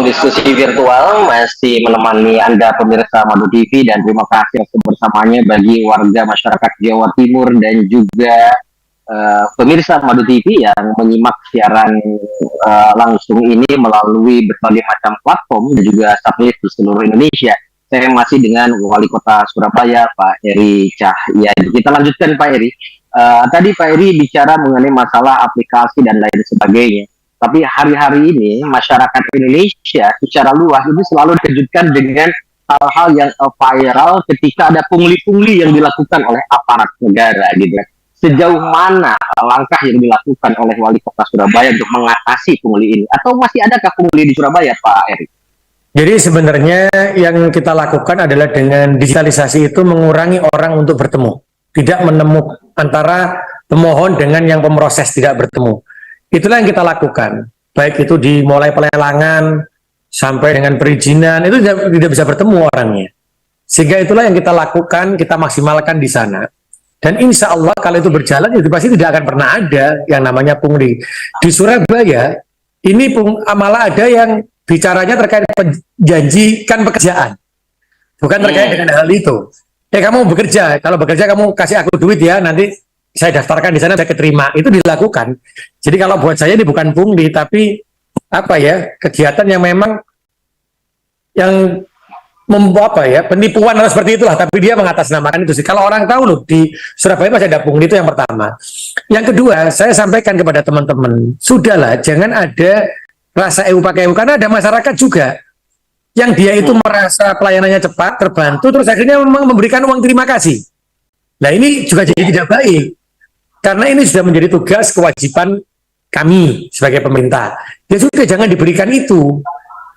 diskusi virtual masih menemani Anda pemirsa Madu TV, dan terima kasih atas kebersamaannya bagi warga masyarakat Jawa Timur dan juga pemirsa Madu TV yang menyimak siaran langsung ini melalui berbagai macam platform dan juga satelit di seluruh Indonesia. Saya masih dengan Wali Kota Surabaya, Pak Eri Cahyadi. Kita lanjutkan, Pak Eri. Tadi Pak Eri bicara mengenai masalah aplikasi dan lain sebagainya. Tapi hari-hari ini masyarakat Indonesia secara luas itu selalu dikejutkan dengan hal-hal yang viral ketika ada pungli-pungli yang dilakukan oleh aparat negara gitu. Sejauh mana langkah yang dilakukan oleh Wali Kota Surabaya untuk mengatasi pungli ini? Atau masih adakah pungli di Surabaya, Pak Eri? Jadi sebenarnya yang kita lakukan adalah dengan digitalisasi itu mengurangi orang untuk bertemu. Tidak menemukan antara pemohon dengan yang pemroses tidak bertemu. Itulah yang kita lakukan, baik itu dimulai pelelangan sampai dengan perizinan, itu tidak bisa bertemu orangnya. Sehingga itulah yang kita lakukan, kita maksimalkan di sana. Dan insya Allah kalau itu berjalan, itu pasti tidak akan pernah ada yang namanya pungli. Di Surabaya, ini malah ada yang bicaranya terkait menjanjikan pekerjaan. Bukan terkait dengan hal itu. Kamu bekerja, kalau bekerja kamu kasih aku duit ya, nanti saya daftarkan di sana, saya keterima. Itu dilakukan. Jadi kalau buat saya ini bukan pungli, tapi apa ya, kegiatan yang memang yang penipuan atau seperti itulah. Tapi dia mengatasnamakan itu sih. Kalau orang tahu loh, di Surabaya masih ada pungli, itu yang pertama. Yang kedua, saya sampaikan kepada teman-teman, sudahlah, jangan ada rasa EU pakai EU, karena ada masyarakat juga yang dia itu merasa pelayanannya cepat, terbantu, terus akhirnya memang memberikan uang terima kasih. Nah ini juga jadi tidak baik. Karena ini sudah menjadi tugas kewajiban kami sebagai pemerintah. Ya sudah, jangan diberikan itu.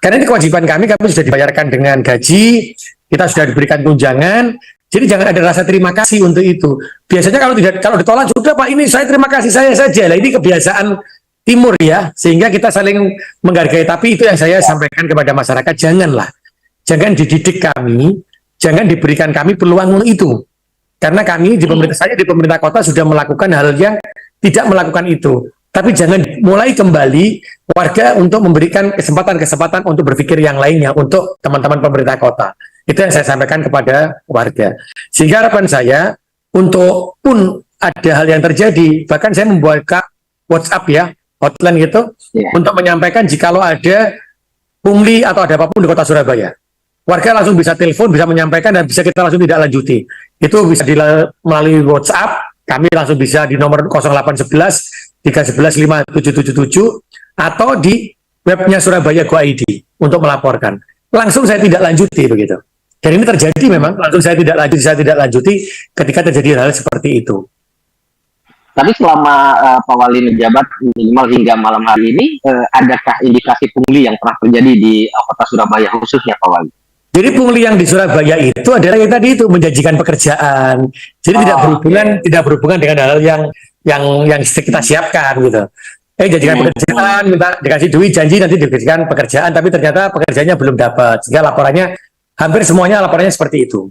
Karena ini kewajiban kami sudah dibayarkan dengan gaji, kita sudah diberikan tunjangan, jadi jangan ada rasa terima kasih untuk itu. Biasanya kalau ditolak, sudah Pak, ini saya terima kasih saya saja. Nah, ini kebiasaan Timur ya, sehingga kita saling menghargai. Tapi itu yang saya sampaikan kepada masyarakat, janganlah. Jangan dididik kami, jangan diberikan kami peluang itu. Karena kami di pemerintah kota sudah melakukan hal yang tidak melakukan itu. Tapi jangan mulai kembali warga untuk memberikan kesempatan untuk berpikir yang lainnya untuk teman-teman pemerintah kota. Itu yang saya sampaikan kepada warga. Sehingga harapan saya, untuk pun ada hal yang terjadi, bahkan saya membuat WhatsApp ya, hotline gitu, untuk menyampaikan jikalau ada pungli atau ada apapun di kota Surabaya. Warga langsung bisa telepon, bisa menyampaikan, dan bisa kita langsung tidak lanjuti. Itu bisa melalui WhatsApp, kami langsung bisa di nomor 0811 311 5777, atau di webnya Surabaya Go ID untuk melaporkan. Langsung saya tidak lanjuti begitu. Dan ini terjadi memang, langsung saya tidak lanjuti ketika terjadi hal seperti itu. Tapi selama Pak Wali menjabat minimal hingga malam hari ini, adakah indikasi pungli yang pernah terjadi di kota Surabaya khususnya, Pak Wali? Jadi pungli yang di Surabaya itu adalah yang tadi itu, menjanjikan pekerjaan. Jadi tidak berhubungan dengan hal yang kita siapkan gitu. Janjikan pekerjaan, minta dikasih duit, janji nanti diberikan pekerjaan, tapi ternyata pekerjaannya belum dapat. Sehingga laporannya hampir semuanya laporannya seperti itu.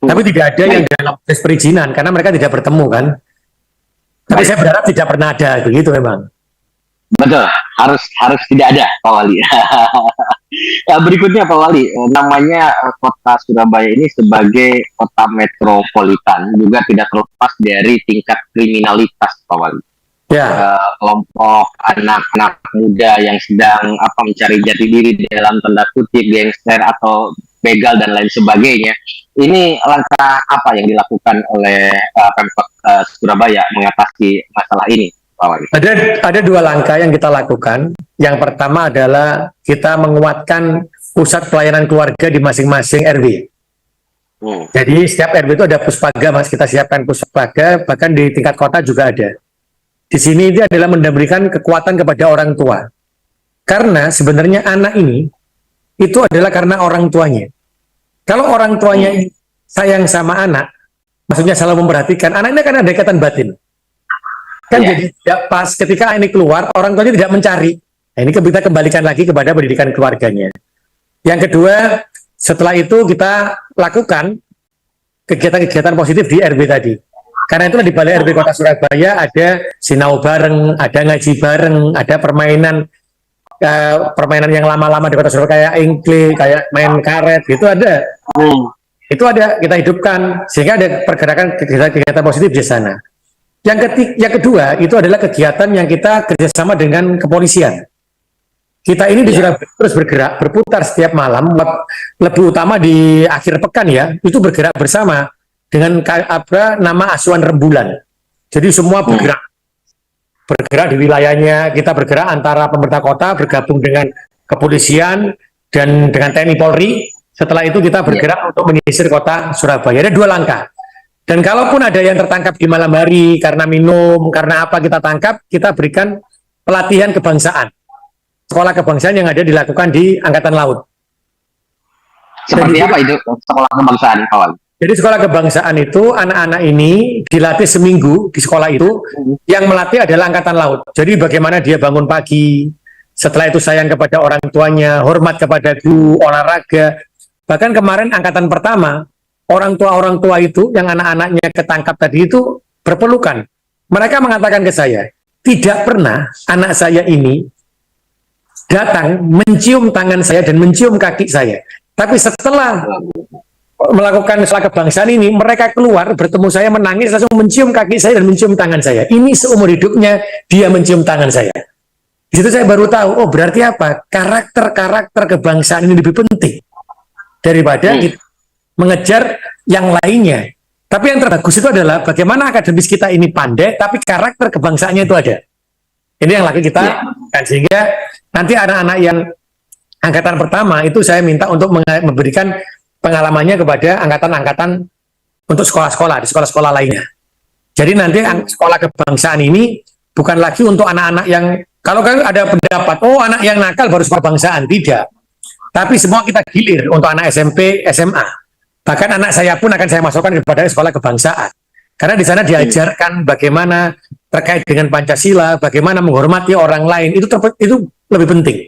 Tapi tidak ada yang dalam proses perizinan karena mereka tidak bertemu kan. Tapi saya berharap tidak pernah ada begitu memang. Betul, harus tidak ada, Pak Wali. Berikutnya Pak Wali, namanya kota Surabaya ini sebagai kota metropolitan juga tidak terlepas dari tingkat kriminalitas, Pak Wali. Ya. Kelompok anak-anak muda yang sedang mencari jati diri dalam tanda kutip, gangster atau begal dan lain sebagainya. Ini langkah apa yang dilakukan oleh Pemkot Surabaya mengatasi masalah ini, Pak Wali? Ada dua langkah yang kita lakukan. Yang pertama adalah kita menguatkan pusat pelayanan keluarga di masing-masing RW. Jadi setiap RW itu ada puspaga, Mas. Kita siapkan puspaga, bahkan di tingkat kota juga ada. Di sini itu adalah memberikan kekuatan kepada orang tua. Karena sebenarnya anak ini itu adalah karena orang tuanya. Kalau orang tuanya sayang sama anak, maksudnya selalu memperhatikan, anak ini akan ada ikatan batin. Kan jadi tidak pas ketika ini keluar, orang tuanya tidak mencari. Nah, ini kita kembalikan lagi kepada pendidikan keluarganya. Yang kedua, setelah itu kita lakukan kegiatan-kegiatan positif di RW tadi. Karena itu di Balai RW Kota Surabaya ada sinau bareng, ada ngaji bareng, ada permainan permainan yang lama-lama di Kota Surabaya, kayak engkle, kayak main karet, gitu ada. Itu ada, kita hidupkan sehingga ada pergerakan kegiatan positif di sana. Yang kedua itu adalah kegiatan yang kita kerjasama dengan kepolisian. Kita ini di Surabaya terus bergerak, berputar setiap malam, lebih utama di akhir pekan ya, itu bergerak bersama dengan nama Asuhan Rembulan. Jadi semua bergerak di wilayahnya, kita bergerak antara pemerintah kota bergabung dengan kepolisian dan dengan TNI Polri. Setelah itu kita bergerak untuk menyisir kota Surabaya. Ada 2 langkah. Dan kalaupun ada yang tertangkap di malam hari karena minum, karena apa kita tangkap, kita berikan pelatihan kebangsaan. Sekolah kebangsaan yang ada dilakukan di Angkatan Laut. Seperti apa itu sekolah kebangsaan, kawan? Jadi sekolah kebangsaan itu anak-anak ini dilatih seminggu di sekolah itu, yang melatih adalah Angkatan Laut. Jadi bagaimana dia bangun pagi, setelah itu sayang kepada orang tuanya, hormat kepada guru, olahraga. Bahkan kemarin angkatan pertama, orang tua itu yang anak-anaknya ketangkap tadi itu berpelukan. Mereka mengatakan ke saya, tidak pernah anak saya ini datang mencium tangan saya dan mencium kaki saya. Tapi setelah melakukan sekolah kebangsaan ini, mereka keluar bertemu saya menangis, langsung mencium kaki saya dan mencium tangan saya. Ini seumur hidupnya dia mencium tangan saya. Di situ saya baru tahu, oh berarti apa? Karakter kebangsaan ini lebih penting daripada kita mengejar yang lainnya. Tapi yang terbagus itu adalah bagaimana akademis kita ini pandai, tapi karakter kebangsaannya itu ada. Ini yang lagi kita kan, sehingga nanti anak-anak yang angkatan pertama itu saya minta untuk memberikan pengalamannya kepada angkatan-angkatan untuk sekolah-sekolah, di sekolah-sekolah lainnya. Jadi nanti sekolah kebangsaan ini bukan lagi untuk anak-anak yang, kalau kan ada pendapat, oh anak yang nakal baru sekolah kebangsaan, tidak. Tapi semua kita gilir untuk anak SMP, SMA. Bahkan anak saya pun akan saya masukkan kepada sekolah kebangsaan. Karena di sana diajarkan bagaimana terkait dengan Pancasila, bagaimana menghormati orang lain, itu lebih penting.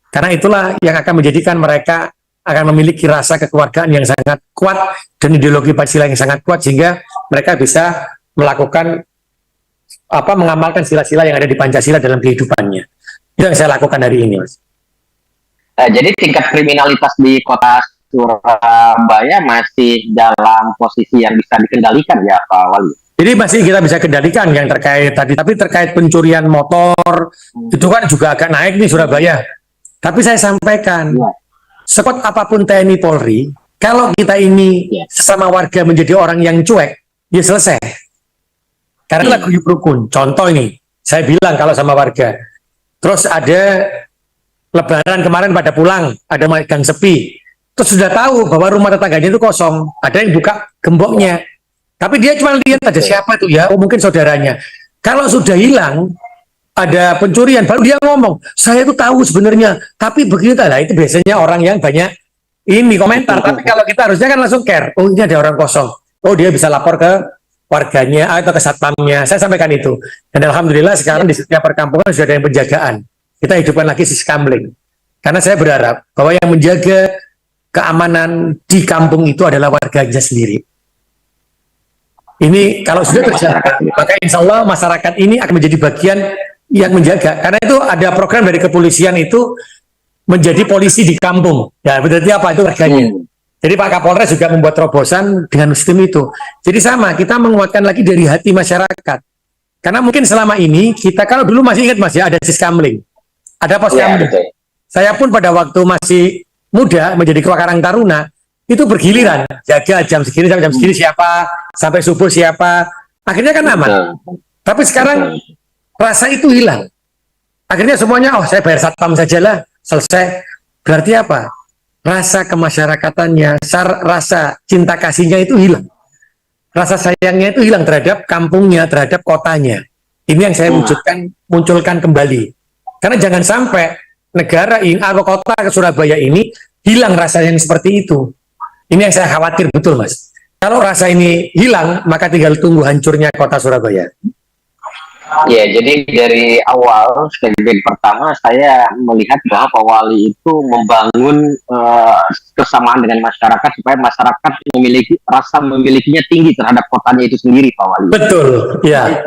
Karena itulah yang akan menjadikan mereka akan memiliki rasa kekeluargaan yang sangat kuat dan ideologi Pancasila yang sangat kuat, sehingga mereka bisa melakukan mengamalkan sila-sila yang ada di Pancasila dalam kehidupannya. Itu yang saya lakukan hari ini, Mas. Jadi tingkat kriminalitas di kota Surabaya masih dalam posisi yang bisa dikendalikan ya, Pak Wali? Jadi masih kita bisa kendalikan yang terkait tadi, tapi terkait pencurian motor itu kan juga agak naik nih Surabaya. Tapi saya sampaikan, sekuat apapun TNI Polri, kalau kita ini sesama warga menjadi orang yang cuek, ya selesai. Karena lagu rukun. Contoh ini, saya bilang kalau sama warga, terus ada Lebaran kemarin pada pulang, ada gang sepi, terus sudah tahu bahwa rumah tetangganya itu kosong, ada yang buka gemboknya, tapi dia cuma lihat aja siapa itu ya, oh mungkin saudaranya. Kalau sudah hilang, ada pencurian, baru dia ngomong, saya itu tahu sebenarnya, tapi begitu lah, itu biasanya orang yang banyak ini komentar. Tapi kalau kita harusnya kan langsung care, oh ini ada orang kosong, oh dia bisa lapor ke warganya atau ke satpamnya. Saya sampaikan itu, dan alhamdulillah sekarang di setiap perkampungan sudah ada yang penjagaan. Kita hidupkan lagi siskamling, karena saya berharap bahwa yang menjaga keamanan di kampung itu adalah warganya sendiri. Ini kalau sudah terjaga, maka insya Allah masyarakat ini akan menjadi bagian yang menjaga. Karena itu ada program dari kepolisian itu menjadi polisi di kampung. Ya berarti apa itu warganya. Jadi Pak Kapolres juga membuat terobosan dengan sistem itu. Jadi sama, kita menguatkan lagi dari hati masyarakat. Karena mungkin selama ini kita, kalau dulu masih ingat Mas ya, ada siskamling, ada pos kamling. Saya pun pada waktu masih muda menjadi Ketua Karang Taruna itu bergiliran, jaga jam segini sampai jam segini siapa, sampai subuh siapa. Akhirnya kan aman. Tapi sekarang rasa itu hilang. Akhirnya semuanya, oh saya bayar satpam sajalah, selesai. Berarti apa? Rasa kemasyarakatannya, rasa cinta kasihnya itu hilang. Rasa sayangnya itu hilang terhadap kampungnya, terhadap kotanya. Ini yang saya munculkan kembali. Karena jangan sampai negara ini atau kota Surabaya ini hilang rasa yang seperti itu. Ini yang saya khawatir betul, Mas. Kalau rasa ini hilang, maka tinggal tunggu hancurnya kota Surabaya. Ya, jadi dari awal segmen pertama saya melihat bahwa Pak Wali itu membangun kesamaan dengan masyarakat supaya masyarakat memilikinya tinggi terhadap kotanya itu sendiri, Pak Wali. Betul, ya.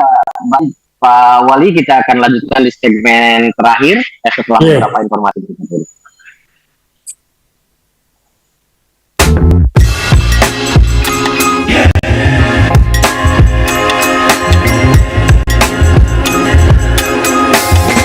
Pak Wali, kita akan lanjutkan di segmen terakhir setelah beberapa informasi berikut ini.